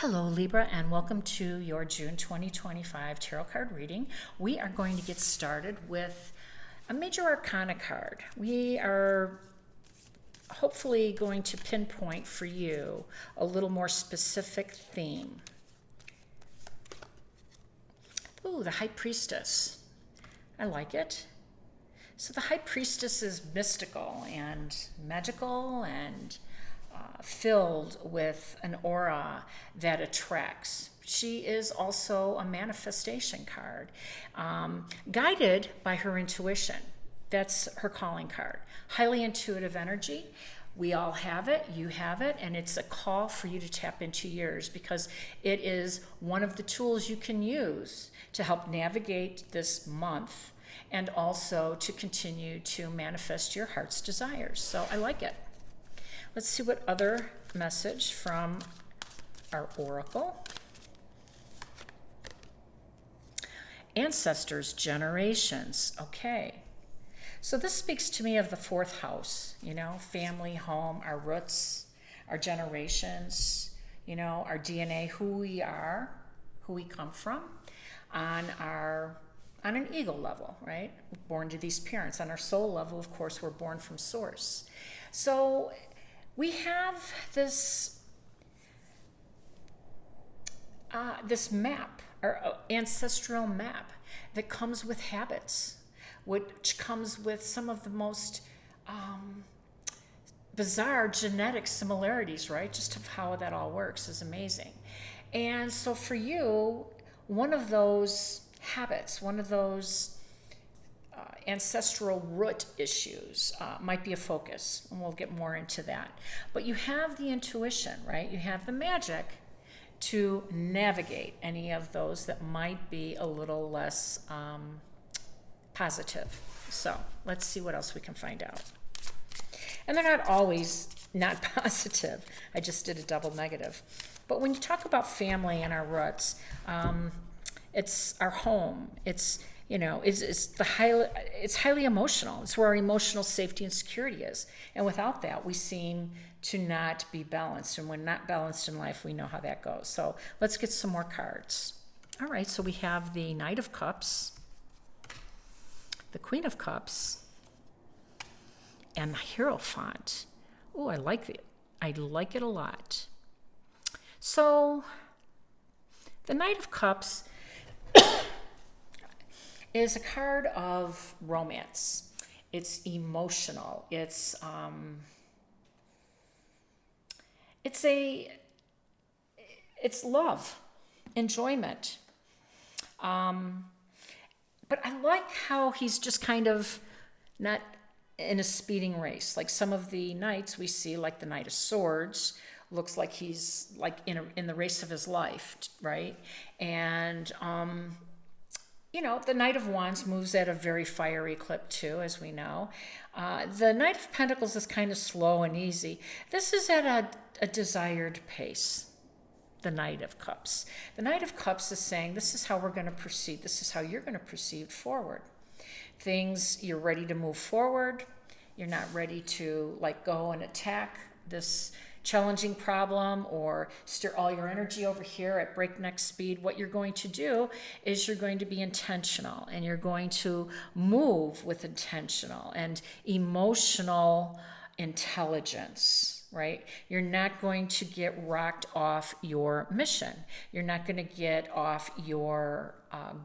Hello Libra, and welcome to your June 2025 tarot card reading. We are going to get started with a major arcana card. We are hopefully going to pinpoint for you a little more specific theme. Ooh, the High Priestess. I like it. So the High Priestess is mystical and magical and filled with an aura that attracts. She is also a manifestation card, guided by her intuition. That's her calling card. Highly intuitive energy. We all have it, you have it, and it's a call for you to tap into yours because it is one of the tools you can use to help navigate this month and also to continue to manifest your heart's desires. So I like it. Let's see what other message from our oracle. Ancestors, generations. Okay. So this speaks to me of the fourth house, family, home, our roots, our generations, our DNA, who we are, who we come from on an ego level, right? Born to these parents. On our soul level, of course, we're born from source. So we have this map, our ancestral map, that comes with habits, which comes with some of the most bizarre genetic similarities, right? Just of how that all works is amazing. And so for you, one of those habits, one of those ancestral root issues might be a focus, and we'll get more into that. But you have the intuition, right? You have the magic to navigate any of those that might be a little less positive. So let's see what else we can find out. And they're not always not positive. I just did a double negative. But when you talk about family and our roots, it's our home. It's highly emotional. It's where our emotional safety and security is. And without that, we seem to not be balanced. And when not balanced in life, we know how that goes. So let's get some more cards. All right, so we have the Knight of Cups, the Queen of Cups, and the Hierophant. Oh, I like it. I like it a lot. So the Knight of Cups is a card of romance. It's emotional. It's love, enjoyment. But I like how he's just kind of not in a speeding race. Like some of the knights we see, like the Knight of Swords, looks like he's like in the race of his life, right? And the Knight of Wands moves at a very fiery clip too, as we know. The Knight of Pentacles is kind of slow and easy. This is at a desired pace, the Knight of Cups. The Knight of Cups is saying, this is how we're going to proceed. This is how you're going to proceed forward. You're ready to move forward. You're not ready to go and attack this challenging problem or steer all your energy over here at breakneck speed. What you're going to do is you're going to be intentional, and you're going to move with intentional and emotional intelligence, right? You're not going to get rocked off your mission. You're not going to get off your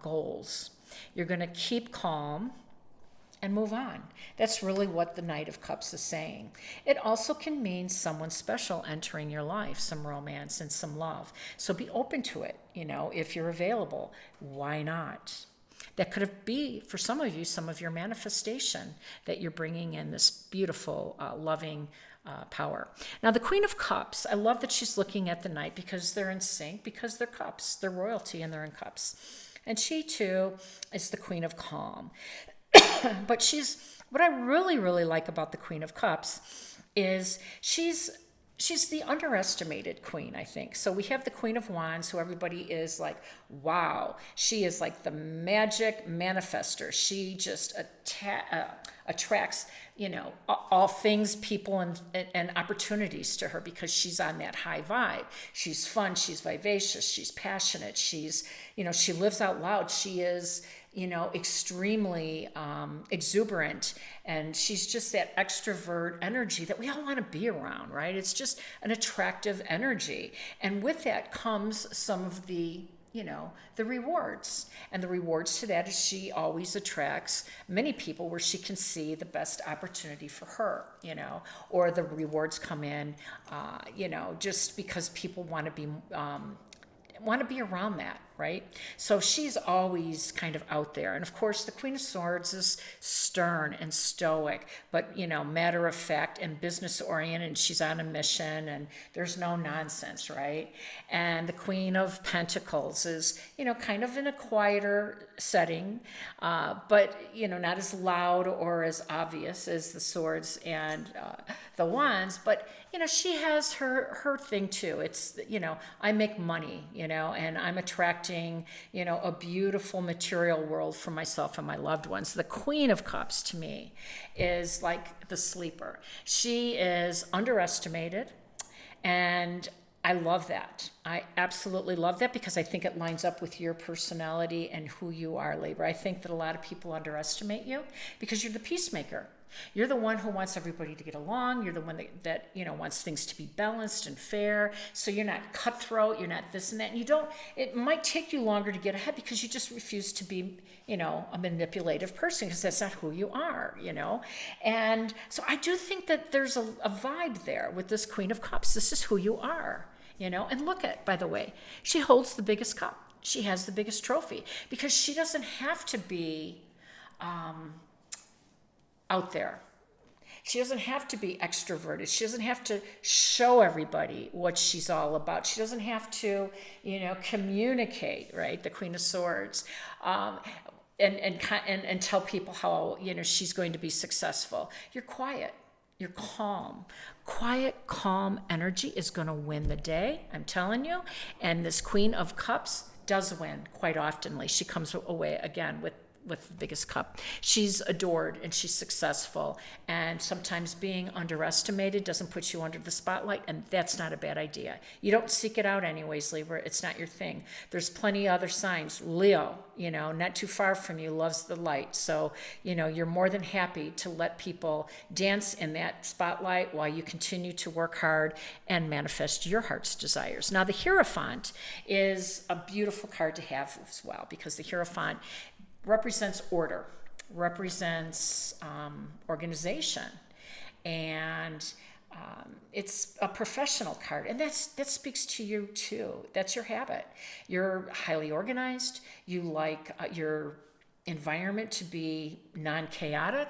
goals. You're going to keep calm and move on. That's really what the Knight of Cups is saying. It also can mean someone special entering your life, some romance and some love. So be open to it, if you're available. Why not? That could be, for some of you, some of your manifestation that you're bringing in this beautiful, loving power. Now, the Queen of Cups, I love that she's looking at the Knight because they're in sync, because they're cups. They're royalty and they're in cups. And she, too, is the Queen of Calm. But what I really, really like about the Queen of Cups is she's the underestimated queen, I think. So we have the Queen of Wands, who everybody is like, wow, she is like the magic manifester. She just attracts, all things, people, and opportunities to her because she's on that high vibe. She's fun, she's vivacious, she's passionate, she's, she lives out loud. She is, extremely exuberant, and she's just that extrovert energy that we all want to be around, right? It's just an attractive energy. And with that comes some of the the rewards. And the rewards to that is she always attracts many people where she can see the best opportunity for her, or the rewards come in, just because people want to be around that, right? So she's always kind of out there. And of course, the Queen of Swords is stern and stoic, but, matter of fact and business oriented. She's on a mission and there's no nonsense, right? And the Queen of Pentacles is, kind of in a quieter setting, but, not as loud or as obvious as the swords and the wands, but, she has her thing too. It's, I make money, and I'm attracting, a beautiful material world for myself and my loved ones. The Queen of Cups to me is like the sleeper. She is underestimated, and I love that. I absolutely love that because I think it lines up with your personality and who you are, Libra. I think that a lot of people underestimate you because you're the peacemaker. You're the one who wants everybody to get along. You're the one that wants things to be balanced and fair. So you're not cutthroat. You're not this and that. And it might take you longer to get ahead because you just refuse to be, a manipulative person because that's not who you are, And so I do think that there's a vibe there with this Queen of Cups. This is who you are, And look at, by the way, she holds the biggest cup. She has the biggest trophy because she doesn't have to be out there. She doesn't have to be extroverted. She doesn't have to show everybody what she's all about. She doesn't have to, communicate, right? The Queen of Swords, and tell people how, she's going to be successful. You're quiet. You're calm. Quiet, calm energy is going to win the day, I'm telling you. And this Queen of Cups does win quite oftenly. She comes away again with the biggest cup. She's adored and she's successful, and sometimes being underestimated doesn't put you under the spotlight, and that's not a bad idea. You don't seek it out anyways, Libra. It's not your thing. There's plenty of other signs. Leo, not too far from you, loves the light. So, you're more than happy to let people dance in that spotlight while you continue to work hard and manifest your heart's desires. Now, the Hierophant is a beautiful card to have as well because the Hierophant represents order, represents organization, and it's a professional card, and that speaks to you too. That's your habit. You're highly organized. You like your environment to be non-chaotic,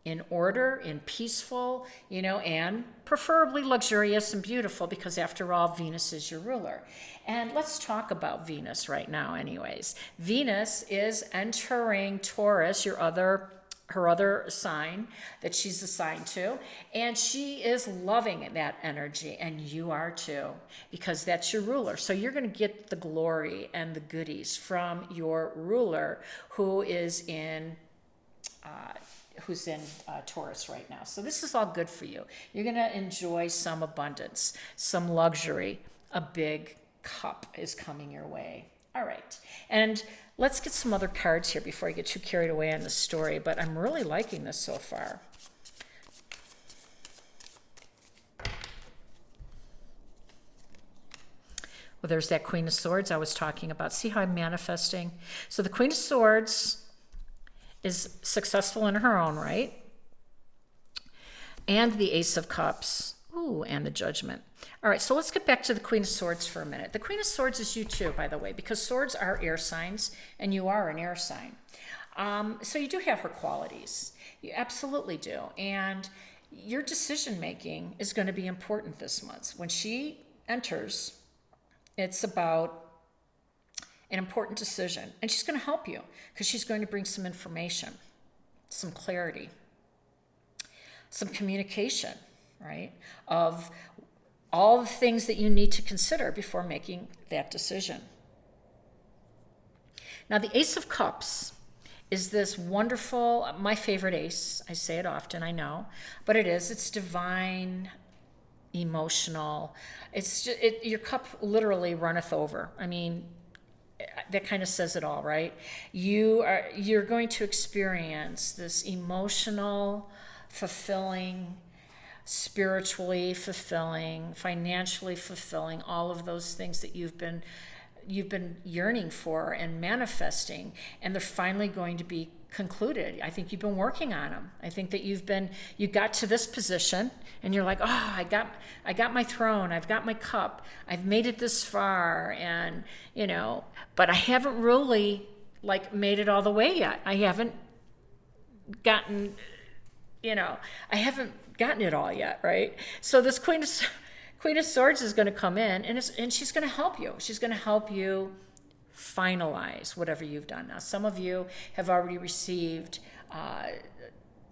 in order, in peaceful, and preferably luxurious and beautiful because after all, Venus is your ruler. And let's talk about Venus right now anyways. Venus is entering Taurus, her other sign that she's assigned to, and she is loving that energy, and you are too, because that's your ruler. So you're going to get the glory and the goodies from your ruler who is in Taurus right now. So this is all good for you. You're going to enjoy some abundance, some luxury. A big cup is coming your way. All right. And let's get some other cards here before I get too carried away on the story, but I'm really liking this so far. Well, there's that Queen of Swords I was talking about. See how I'm manifesting? So the Queen of Swords is successful in her own right. And the Ace of Cups. Ooh, and the Judgment. All right, so let's get back to the Queen of Swords for a minute. The Queen of Swords is you too, by the way, because swords are air signs, and you are an air sign. So you do have her qualities. You absolutely do. And your decision-making is going to be important this month. When she enters, it's about an important decision. And she's going to help you because she's going to bring some information, some clarity, some communication, right, of all the things that you need to consider before making that decision. Now, the Ace of Cups is this wonderful, my favorite ace. I say it often, I know, but it's divine, emotional. It's just, your cup literally runneth over. I mean, that kind of says it all, right? You're going to experience this emotional, fulfilling, spiritually fulfilling, financially fulfilling, all of those things that you've been yearning for and manifesting, and they're finally going to be concluded. I think you've been working on them. I think that you got to this position and you're like, oh, I got my throne, I've got my cup, I've made it this far, and but I haven't really made it all the way yet. I haven't gotten, I haven't gotten it all yet, right? So this Queen of Swords is going to come in, and she's going to help you. She's going to help you finalize whatever you've done. Now, some of you have already received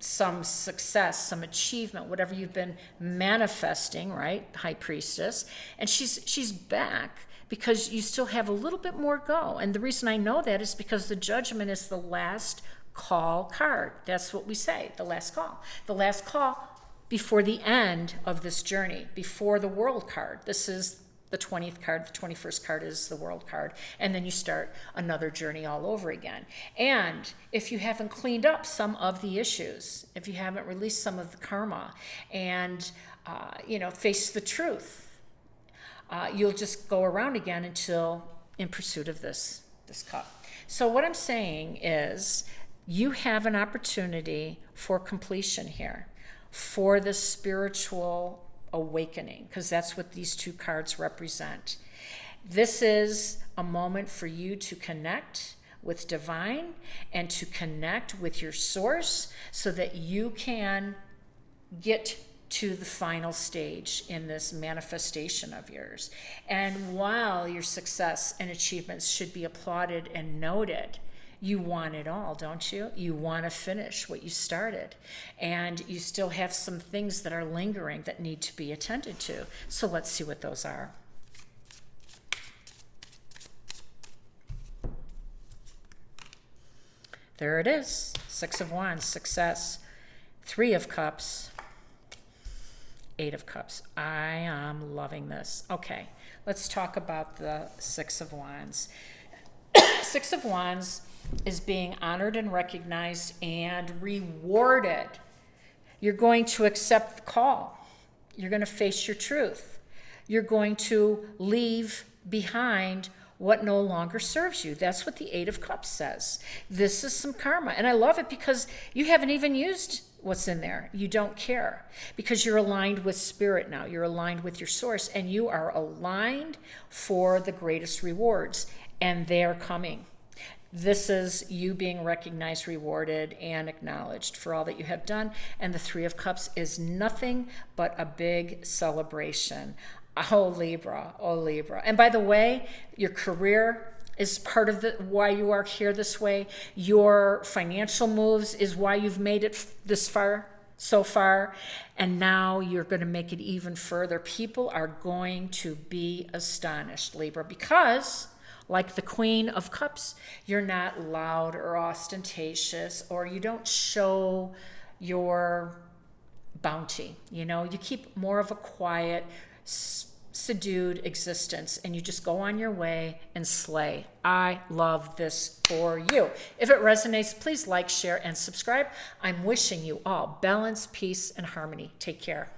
some success, some achievement, whatever you've been manifesting, right? High Priestess. And she's back because you still have a little bit more go. And the reason I know that is because the Judgment is the last call card. That's what we say, the last call. The last call before the end of this journey, before the World card. This is the 20th card. The 21st card is the World card. And then you start another journey all over again. And if you haven't cleaned up some of the issues, if you haven't released some of the karma and, face the truth, you'll just go around again until in pursuit of this cup. So what I'm saying is you have an opportunity for completion here, for the spiritual awakening, because that's what these two cards represent. This is a moment for you to connect with divine and to connect with your source so that you can get to the final stage in this manifestation of yours. And while your success and achievements should be applauded and noted, you want it all, don't you? You want to finish what you started. And you still have some things that are lingering that need to be attended to. So let's see what those are. There it is. 6 of Wands, success. 3 of Cups. 8 of Cups. I am loving this. Okay, let's talk about the 6 of Wands. 6 of Wands is being honored and recognized and rewarded. You're going to accept the call. You're going to face your truth. You're going to leave behind what no longer serves you. That's what the 8 of Cups says. This is some karma. And I love it because you haven't even used what's in there. You don't care because you're aligned with spirit now. You're aligned with your source, and you are aligned for the greatest rewards, and they're coming. This is you being recognized, rewarded, and acknowledged for all that you have done. And the 3 of Cups is nothing but a big celebration. Oh, Libra. Oh, Libra. And by the way, your career is part of why you are here this way. Your financial moves is why you've made it this far, so far. And now you're going to make it even further. People are going to be astonished, Libra, because like the Queen of Cups, you're not loud or ostentatious, or you don't show your bounty. You keep more of a quiet, subdued existence, and you just go on your way and slay. I love this for you. If it resonates, please like, share, and subscribe. I'm wishing you all balance, peace, and harmony. Take care.